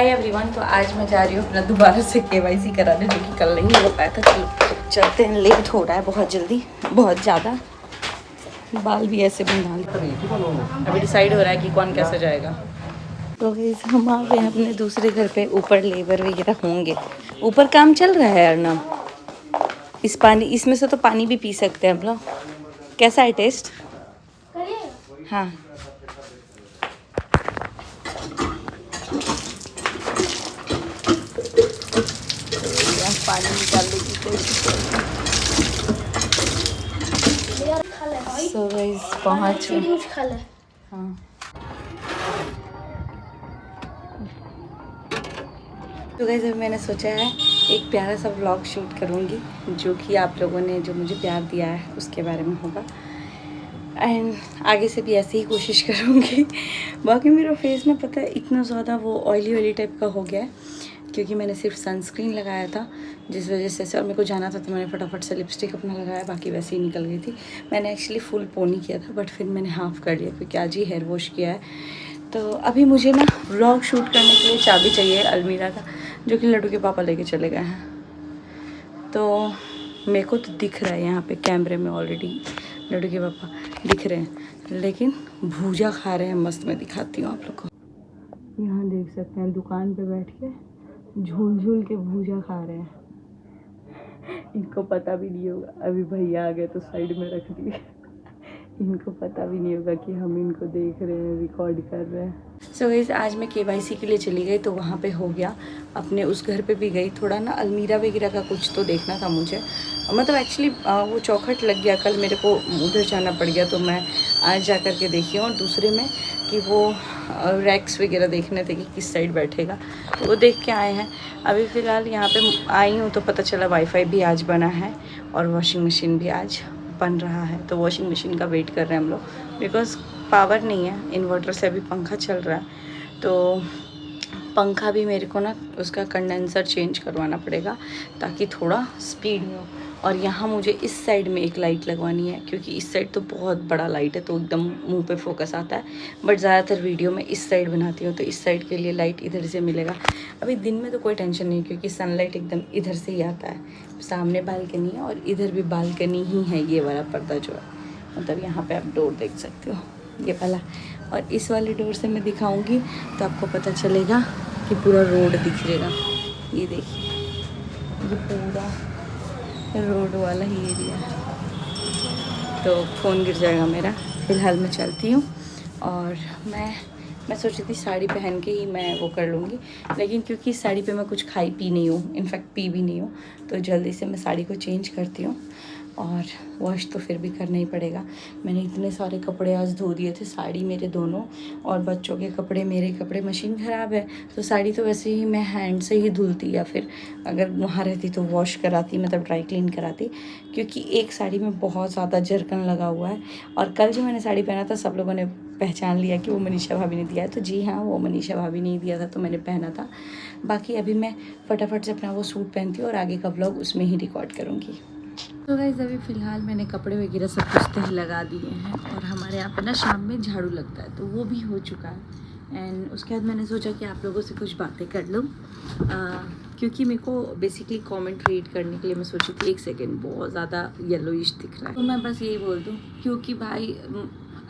Hi everyone, तो आज मैं जा रही हूँ अपना दोबारा से KYC कराने, जो कि कल नहीं हो पाया था। चलो चलते हैं, लेट हो रहा है बहुत जल्दी, बहुत ज़्यादा। बाल भी ऐसे बना लिए। अभी डिसाइड हो रहा है कि कौन कैसे जाएगा। तो गाइस हम आ गए हैं अपने दूसरे घर पे। ऊपर लेबर वगैरह होंगे, ऊपर काम चल रहा है अर्नब। इसमें से तो पानी भी पी सकते हैं हम लोग। कैसा है टेस्ट? हाँ पानी निकालने की कोशिश करें। सो गाइस पहुँच हाँ। तो गाइस अभी मैंने सोचा है एक प्यारा सा व्लॉग शूट करूँगी, जो कि आप लोगों ने जो मुझे प्यार दिया है उसके बारे में होगा। एंड आगे से भी ऐसे ही कोशिश करूँगी। बाकी मेरा फेस में पता है इतना ज़्यादा वो ऑयली टाइप का हो गया है, क्योंकि मैंने सिर्फ सनस्क्रीन लगाया था, जिस वजह से और मेरे को जाना था तो मैंने फटाफट से लिपस्टिक अपना लगाया, बाकी वैसे ही निकल गई थी। मैंने एक्चुअली फुल पोनी किया था, बट फिर मैंने हाफ़ कर लिया क्योंकि आज ही हेयर वॉश किया है। तो अभी मुझे ना व्लॉग शूट करने के लिए चाबी चाहिए अलमीरा का, जो कि लड्डू के पापा लेके चले गए हैं। तो मेरे को तो दिख रहा है यहाँ पे कैमरे में ऑलरेडी लड्डू के पापा दिख रहे हैं, लेकिन भूजा खा रहे हैं मस्त। मैं दिखाती हूँ आप लोग को। यहाँ देख सकते हैं दुकान पे बैठ के झूल झूल के भूजा खा रहे हैं। इनको पता भी नहीं होगा, अभी भैया आ गए तो साइड में रख दिए। इनको पता भी नहीं होगा कि हम इनको देख रहे हैं, रिकॉर्ड कर रहे हैं। सो गाइस आज मैं KYC के लिए चली गई, तो वहाँ पे हो गया। अपने उस घर पे भी गई, थोड़ा ना अलमीरा वगैरह का कुछ तो देखना था मुझे। मतलब एक्चुअली वो चौखट लग गया, कल मेरे को उधर जाना पड़ गया, तो मैं आज जा कर के देखी हूँ। और दूसरे में कि वो रैक्स वगैरह देखने थे कि किस साइड बैठेगा, तो वो देख के आए हैं। अभी फ़िलहाल यहाँ पे आई हूँ तो पता चला वाईफाई भी आज बना है और वॉशिंग मशीन भी आज बन रहा है। तो वॉशिंग मशीन का वेट कर रहे हैं हम लोग, बिकॉज़ पावर नहीं है। इन्वर्टर से अभी पंखा चल रहा है, तो पंखा भी मेरे को ना उसका कंडेंसर चेंज करवाना पड़ेगा ताकि थोड़ा स्पीड में हो। और यहाँ मुझे इस साइड में एक लाइट लगवानी है, क्योंकि इस साइड तो बहुत बड़ा लाइट है, तो एकदम मुंह पे फोकस आता है। बट ज़्यादातर वीडियो में इस साइड बनाती हूँ, तो इस साइड के लिए लाइट इधर से मिलेगा। अभी दिन में तो कोई टेंशन नहीं, क्योंकि सनलाइट एकदम इधर से ही आता है। सामने बालकनी है और इधर भी बालकनी ही है। ये वाला पर्दा जो है, मतलब यहाँ पर आप डोर देख सकते हो, ये वाला। और इस वाले डोर से मैं दिखाऊंगी तो आपको पता चलेगा कि पूरा रोड दिख जाएगा। ये देखिए, ये पूरा रोड वाला ही एरिया है। तो फ़ोन गिर जाएगा मेरा। फ़िलहाल मैं चलती हूँ। और मैं सोची थी साड़ी पहन के ही मैं वो कर लूँगी, लेकिन क्योंकि साड़ी पे मैं कुछ खाई पी नहीं हूँ, इनफैक्ट पी भी नहीं हूँ, तो जल्दी से मैं साड़ी को चेंज करती हूँ। और वॉश तो फिर भी करना ही पड़ेगा। मैंने इतने सारे कपड़े आज धो दिए थे, साड़ी मेरे दोनों और बच्चों के कपड़े, मेरे कपड़े। मशीन ख़राब है, तो साड़ी तो वैसे ही मैं हैंड से ही धुलती, या फिर अगर वहाँ रहती तो वॉश कराती, मतलब ड्राई क्लीन कराती, क्योंकि एक साड़ी में बहुत ज़्यादा जरकन लगा हुआ है। और कल जो मैंने साड़ी पहना था, सब लोगों ने पहचान लिया कि वो मनीषा भाभी ने दिया है। तो जी हाँ, वो मनीषा भाभी ने ही दिया था, तो मैंने पहना था। बाकी अभी मैं फटाफट से अपना वो सूट पहनती हूँ और आगे का व्लॉग उसमें ही रिकॉर्ड करूँगी। तो गाइस अभी फ़िलहाल मैंने कपड़े वगैरह सब कुछ तह लगा दिए हैं, और हमारे यहाँ पर ना शाम में झाड़ू लगता है, तो वो भी हो चुका है। एंड उसके बाद मैंने सोचा कि आप लोगों से कुछ बातें कर लूँ, क्योंकि मेरे को बेसिकली कमेंट रीड करने के लिए मैं सोची थी। 1 सेकेंड, बहुत ज़्यादा येलोइश दिख रहा है, तो मैं बस यही बोल दूँ, क्योंकि भाई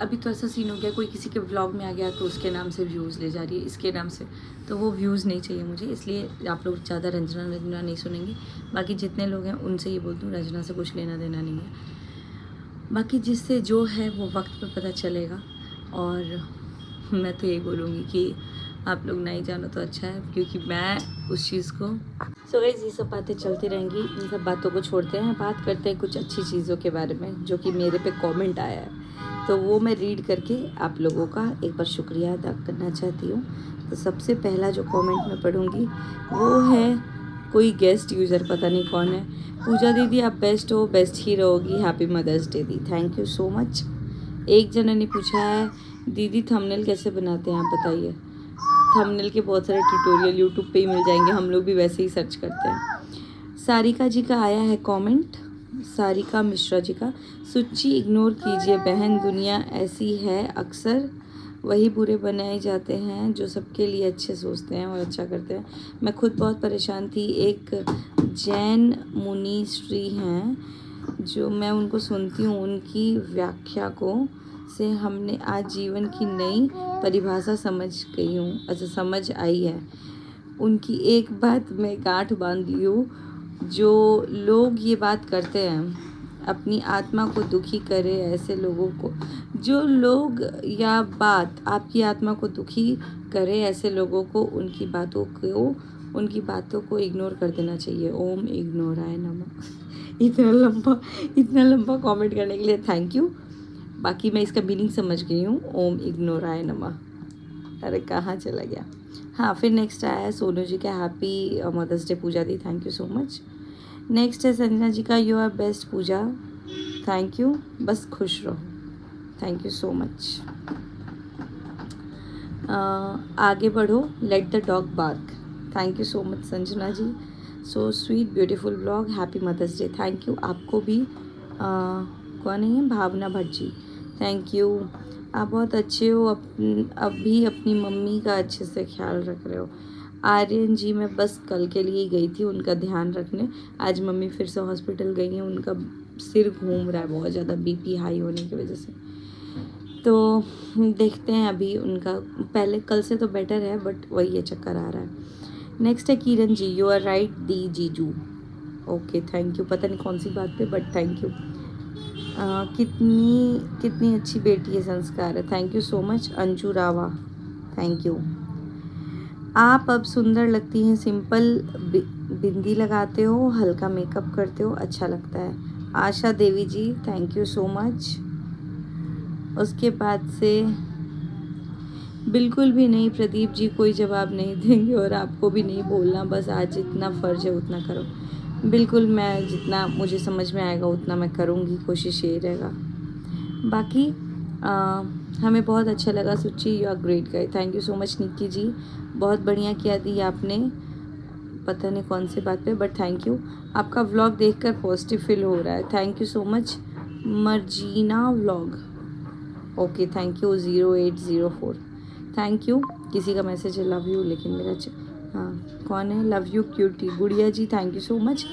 अभी तो ऐसा सीन हो गया, कोई किसी के व्लॉग में आ गया तो उसके नाम से व्यूज़ ले जा रही है, इसके नाम से, तो वो व्यूज़ नहीं चाहिए मुझे। इसलिए आप लोग ज़्यादा रंजना नहीं सुनेंगे। बाकी जितने लोग हैं उनसे ये बोल दूँ, रंजना से कुछ लेना देना नहीं है। बाकी जिससे जो है वो वक्त पे पता चलेगा। और मैं तो यही बोलूँगी कि आप लोग नहीं जानो तो अच्छा है, क्योंकि मैं उस चीज़ को सो गाइस ये सब बातें चलती रहेंगी। इन सब बातों को छोड़ते हैं, बात करते हैं कुछ अच्छी चीज़ों के बारे में, जो कि मेरे पे कमेंट आया है, तो वो मैं रीड करके आप लोगों का एक बार शुक्रिया अदा करना चाहती हूँ। तो सबसे पहला जो कमेंट मैं पढ़ूँगी वो है कोई गेस्ट यूज़र, पता नहीं कौन है। पूजा दीदी आप बेस्ट हो, बेस्ट ही रहोगी, हैप्पी मदर्स डे दी, थैंक यू सो मच। एक जने ने पूछा है दीदी थंबनेल कैसे बनाते हैं आप बताइए। थंबनेल के बहुत सारे ट्यूटोरियल यूट्यूब पे ही मिल जाएंगे, हम लोग भी वैसे ही सर्च करते हैं। सारिका जी का आया है कमेंट, सारिका मिश्रा जी का, सुच्ची इग्नोर कीजिए बहन, दुनिया ऐसी है अक्सर वही बुरे बनाए जाते हैं जो सबके लिए अच्छे सोचते हैं और अच्छा करते हैं। मैं खुद बहुत परेशान थी। एक जैन मुनि श्री हैं जो मैं उनको सुनती हूँ, उनकी व्याख्या को से हमने आज जीवन की नई परिभाषा समझ गई हूँ, अच्छा समझ आई है। उनकी एक बात मैं गांठ बांध ली हूँ, जो लोग ये बात करते हैं अपनी आत्मा को दुखी करे ऐसे लोगों को, जो लोग या बात आपकी आत्मा को दुखी करे ऐसे लोगों को उनकी बातों को इग्नोर कर देना चाहिए। ओम इग्नोराय नमः। इतना लंबा कमेंट करने के लिए थैंक यू। बाकी मैं इसका मीनिंग समझ गई हूँ, ओम इग्नोराय नमः। अरे कहाँ चला गया। हाँ, फिर नेक्स्ट आया है सोनू जी का हैप्पी मदर्स डे पूजा दी, thank you so much. Next है संजना जी का you are best Pooja, thank you, बस खुश रहो, थैंक यू सो मच। आगे बढ़ो, let the dog bark, thank you so much Sanjana ji. So sweet beautiful blog, happy mother's day, thank you. आपको भी कौन है, भावना भट्ट जी, थैंक यू। आप बहुत अच्छे हो, अब भी अपनी मम्मी का अच्छे से ख्याल रख रहे हो। आर्यन जी, मैं बस कल के लिए ही गई थी उनका ध्यान रखने, आज मम्मी फिर से हॉस्पिटल गई हैं, उनका सिर घूम रहा है बहुत ज़्यादा बीपी हाई होने की वजह से, तो देखते हैं अभी उनका, पहले कल से तो बेटर है बट वही है, चक्कर आ रहा है। नेक्स्ट है Kiran ji, you are right दी जीजू, ओके थैंक यू, पता नहीं कौन सी बात पे बट थैंक यू। कितनी अच्छी बेटी है, संस्कार है, thank you so much. Anju Rawa, thank you. आप अब सुंदर लगती हैं, सिंपल बिंदी लगाते हो, हल्का मेकअप करते हो, अच्छा लगता है। आशा देवी जी, थैंक यू सो मच। उसके बाद से बिल्कुल भी नहीं प्रदीप जी, कोई जवाब नहीं देंगे और आपको भी नहीं बोलना, बस आज जितना फ़र्ज है उतना करो। बिल्कुल, मैं जितना मुझे समझ में आएगा उतना मैं करूँगी, कोशिश यही रहेगा। बाकी हमें बहुत अच्छा लगा Suchi, you are great guy, thank you so much. Nikki ji, बहुत बढ़िया किया दी आपने, पता नहीं कौन सी बात पे बट थैंक यू। आपका व्लॉग देखकर पॉजिटिव फील हो रहा है, thank you so much. Marjina vlog, okay thank you. 0804, thank you. किसी का मैसेज है लव यू, लेकिन मेरा हाँ कौन है, लव यू क्यूटी गुड़िया जी, थैंक यू सो मच।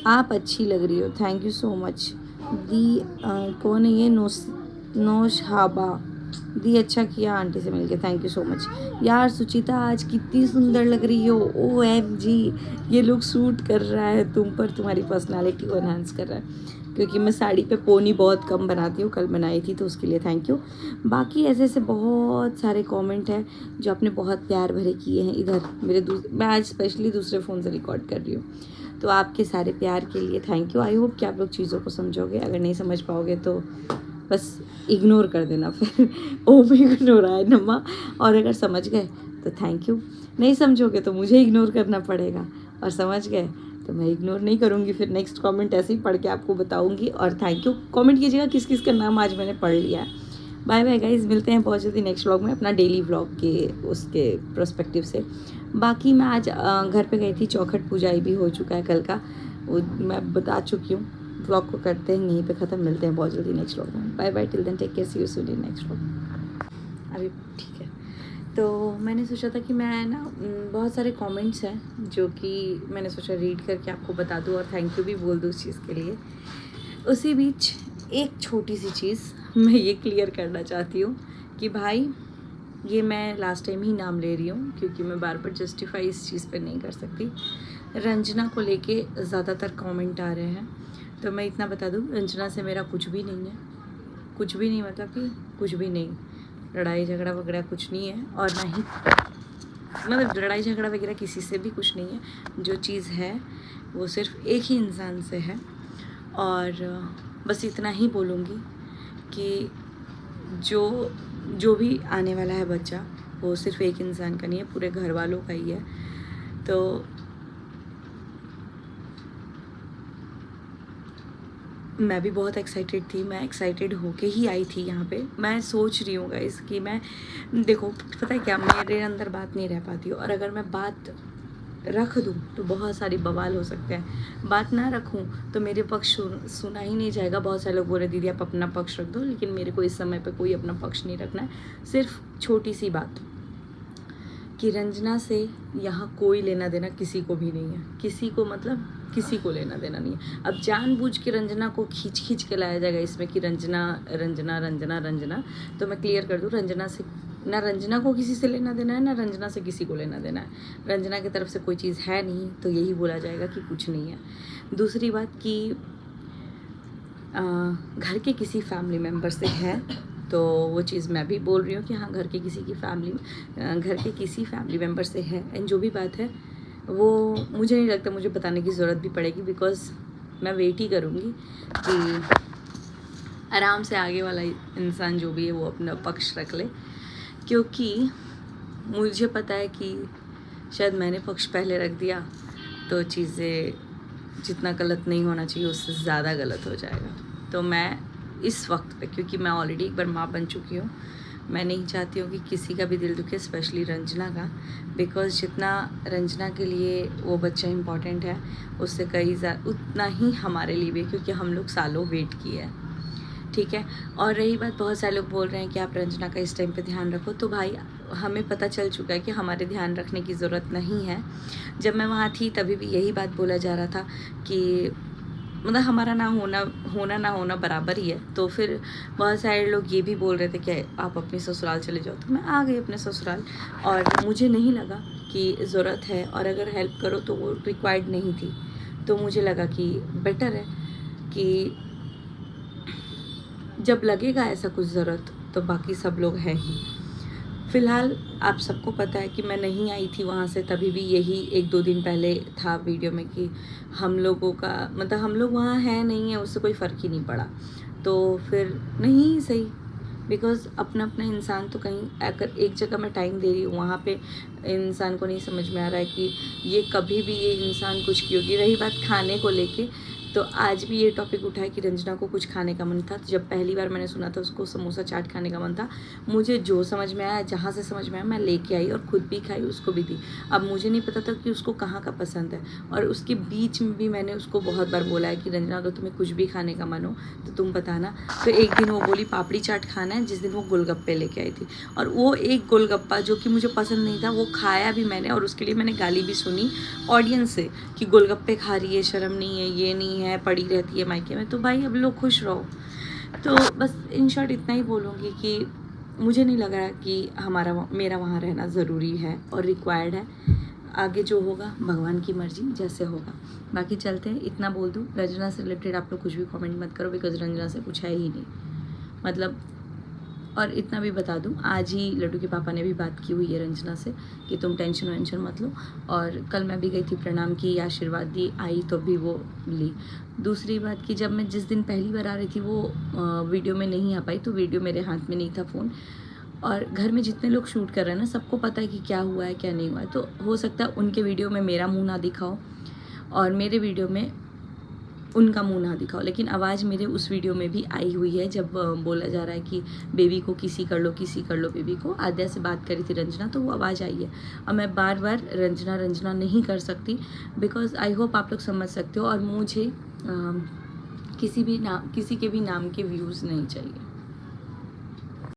आप अच्छी लग रही हो, थैंक यू सो मच। दी कौन है ये, नौशहाबा दी, अच्छा किया आंटी से मिलके, थैंक यू सो मच। यार सुचिता आज कितनी सुंदर लग रही हो, OMG, ये लुक सूट कर रहा है तुम पर, तुम्हारी पर्सनालिटी को एनहांस कर रहा है, क्योंकि मैं साड़ी पे पोनी बहुत कम बनाती हूँ, कल बनाई थी तो उसके लिए थैंक यू। बाकी ऐसे ऐसे बहुत सारे कमेंट हैं जो आपने बहुत प्यार भरे किए हैं। इधर मेरे मैं आज स्पेशली दूसरे फ़ोन से रिकॉर्ड कर रही हूँ, तो आपके सारे प्यार के लिए थैंक यू। आई होप कि आप लोग चीज़ों को समझोगे, अगर नहीं समझ पाओगे तो बस इग्नोर कर देना फिर। ओम इग्नोर आए नमा, और अगर समझ गए तो थैंक यू, नहीं समझोगे तो मुझे इग्नोर करना पड़ेगा, और समझ गए तो मैं इग्नोर नहीं करूँगी, फिर नेक्स्ट कमेंट ऐसे ही पढ़ के आपको बताऊँगी। और थैंक यू, कमेंट कीजिएगा किस किस का नाम आज मैंने पढ़ लिया है। बाय बाय गाइज, मिलते हैं बहुत जल्दी नेक्स्ट व्लॉग में, अपना डेली व्लॉग के उसके प्रोस्पेक्टिव से। बाकी मैं आज घर पे गई थी, चौखट पूजाई भी हो चुका है कल का, वो मैं बता चुकी हूँ। व्लॉग को करते हैं यहीं पे ख़त्म, मिलते हैं बहुत जल्दी नेक्स्ट व्लॉग में। Bye bye, till then take care, see you soon in next vlog. अभी ठीक है, तो मैंने सोचा था कि मैं ना बहुत सारे कमेंट्स हैं जो कि मैंने सोचा रीड करके आपको बता दूं और थैंक यू भी बोल दूं उस चीज़ के लिए। उसी बीच एक छोटी सी चीज़ मैं ये क्लियर करना चाहती हूँ कि भाई, ये मैं लास्ट टाइम ही नाम ले रही हूँ क्योंकि मैं बार बार जस्टिफाई इस चीज़ पे नहीं कर सकती। रंजना को लेके ज़्यादातर कमेंट आ रहे हैं, तो मैं इतना बता दूँ, रंजना से मेरा कुछ भी नहीं है, कुछ भी नहीं, मतलब कि कुछ भी नहीं, लड़ाई झगड़ा वगैरह कुछ नहीं है, और ना ही मतलब लड़ाई झगड़ा वगैरह किसी से भी कुछ नहीं है। जो चीज़ है वो सिर्फ एक ही इंसान से है, और बस इतना ही बोलूँगी कि जो भी आने वाला है बच्चा, वो सिर्फ एक इंसान का नहीं है, पूरे घर वालों का ही है। तो मैं भी बहुत एक्साइटेड थी, मैं एक्साइटेड होके ही आई थी यहाँ पे। मैं सोच रही हूँ गाइस कि मैं, देखो पता है क्या, मेरे अंदर बात नहीं रह पाती, और अगर मैं बात रख दूँ तो बहुत सारी बवाल हो सकते हैं, बात ना रखूँ तो मेरे पक्ष सुना ही नहीं जाएगा। बहुत सारे लोग बोल रहे दीदी आप अपना पक्ष रख दो, लेकिन मेरे को इस समय पे कोई अपना पक्ष नहीं रखना है। सिर्फ छोटी सी बात कि रंजना से यहाँ कोई लेना देना किसी को भी नहीं है, किसी को मतलब किसी को लेना देना नहीं है। अब जानबूझ के रंजना को खींच खींच के लाया जाएगा इसमें कि रंजना रंजना रंजना रंजना, तो मैं क्लियर कर दूँ, रंजना से ना रंजना को किसी से लेना देना है, ना रंजना से किसी को लेना देना है। रंजना की तरफ से कोई चीज़ है नहीं तो यही बोला जाएगा कि कुछ नहीं है। दूसरी बात कि घर के किसी फैमिली मेम्बर से है तो वो चीज़ मैं भी बोल रही हूँ कि हाँ घर के किसी फैमिली मेम्बर से है। एंड जो भी बात है वो मुझे नहीं लगता मुझे बताने की ज़रूरत भी पड़ेगी, बिकॉज़ मैं वेट ही करूँगी कि आराम से आगे वाला इंसान जो भी है वो अपना पक्ष रख ले, क्योंकि मुझे पता है कि शायद मैंने पक्ष पहले रख दिया तो चीज़ें जितना गलत नहीं होना चाहिए उससे ज़्यादा गलत हो जाएगा। तो मैं इस वक्त पे, क्योंकि मैं ऑलरेडी एक बार माँ बन चुकी हूँ, मैं नहीं चाहती हूँ कि किसी का भी दिल दुखे, स्पेशली रंजना का, बिकॉज़ जितना रंजना के लिए वो बच्चा इम्पॉर्टेंट है उससे कई उतना ही हमारे लिए भी, क्योंकि हम लोग सालों वेट किए हैं। ठीक है। और रही बात, बहुत सारे लोग बोल रहे हैं कि आप रंजना का इस टाइम पे ध्यान रखो, तो भाई हमें पता चल चुका है कि हमारे ध्यान रखने की ज़रूरत नहीं है। जब मैं वहाँ थी तभी भी यही बात बोला जा रहा था कि मतलब हमारा ना होना बराबर ही है। तो फिर बहुत सारे लोग ये भी बोल रहे थे कि आप अपने ससुराल चले जाओ, तो मैं आ गई अपने ससुराल, और मुझे नहीं लगा कि ज़रूरत है, और अगर हेल्प करो तो वो रिक्वायर्ड नहीं थी। तो मुझे लगा कि बेटर है कि जब लगेगा ऐसा कुछ ज़रूरत तो बाकी सब लोग हैं ही। फ़िलहाल आप सबको पता है कि मैं नहीं आई थी वहाँ से, तभी भी यही 1-2 दिन पहले था वीडियो में कि हम लोगों का मतलब हम लोग वहाँ हैं नहीं है उससे कोई फ़र्क ही नहीं पड़ा। तो फिर नहीं सही, बिकॉज़ अपना अपना इंसान तो कहीं अगर एक जगह मैं टाइम दे रही हूँ, वहाँ पे इंसान को नहीं समझ में आ रहा है कि ये कभी भी ये इंसान कुछ की होगी। रही बात खाने को लेके, तो आज भी ये टॉपिक उठा है कि रंजना को कुछ खाने का मन था। तो जब पहली बार मैंने सुना था उसको समोसा चाट खाने का मन था, मुझे जो समझ में आया, जहाँ से समझ में आया मैं लेके आई और ख़ुद भी खाई, उसको भी दी। अब मुझे नहीं पता था कि उसको कहाँ का पसंद है, और उसके बीच में भी मैंने उसको बहुत बार बोला है कि रंजना अगर तुम्हें कुछ भी खाने का मन हो तो तुम बताना। तो एक दिन वो बोली पापड़ी चाट खाना है, जिस दिन वो गोलगप्पे लेके आई थी, और वो एक गोलगप्पा जो कि मुझे पसंद नहीं था वो खाया भी मैंने, और उसके लिए मैंने गाली भी सुनी ऑडियंस से कि गोलगप्पे खा रही है, शर्म नहीं है, ये नहीं है, पड़ी रहती है मायके में। तो भाई अब लोग खुश रहो। तो बस इन शॉर्ट इतना ही बोलूँगी कि मुझे नहीं लग रहा कि मेरा वहाँ रहना ज़रूरी है और रिक्वायर्ड है। आगे जो होगा भगवान की मर्ज़ी, जैसे होगा। बाकी चलते हैं, इतना बोल दूँ, रंजना से रिलेटेड आप लोग कुछ भी कमेंट मत करो, बिकॉज़ रंजना से कुछ है ही नहीं मतलब। और इतना भी बता दूं, आज ही लड्डू के पापा ने भी बात की हुई है रंजना से कि तुम टेंशन वेंशन मत लो। और कल मैं भी गई थी, प्रणाम की, आशीर्वाद दी, आई तो भी वो ली। दूसरी बात कि जब मैं जिस दिन पहली बार आ रही थी वो वीडियो में नहीं आ पाई, तो वीडियो मेरे हाथ में नहीं था फ़ोन, और घर में जितने लोग शूट कर रहे हैं ना सबको पता है कि क्या हुआ है क्या नहीं हुआ है। तो हो सकता है उनके वीडियो में मेरा मुँह ना दिखाओ और मेरे वीडियो में उनका मुंह ना दिखाओ, लेकिन आवाज़ मेरे उस वीडियो में भी आई हुई है जब बोला जा रहा है कि बेबी को किसी कर लो बेबी को। आद्या से बात करी थी रंजना, तो वो आवाज़ आई है। अब मैं बार बार रंजना नहीं कर सकती, बिकॉज़ आई होप आप लोग समझ सकते हो, और मुझे किसी के भी नाम के व्यूज़ नहीं चाहिए।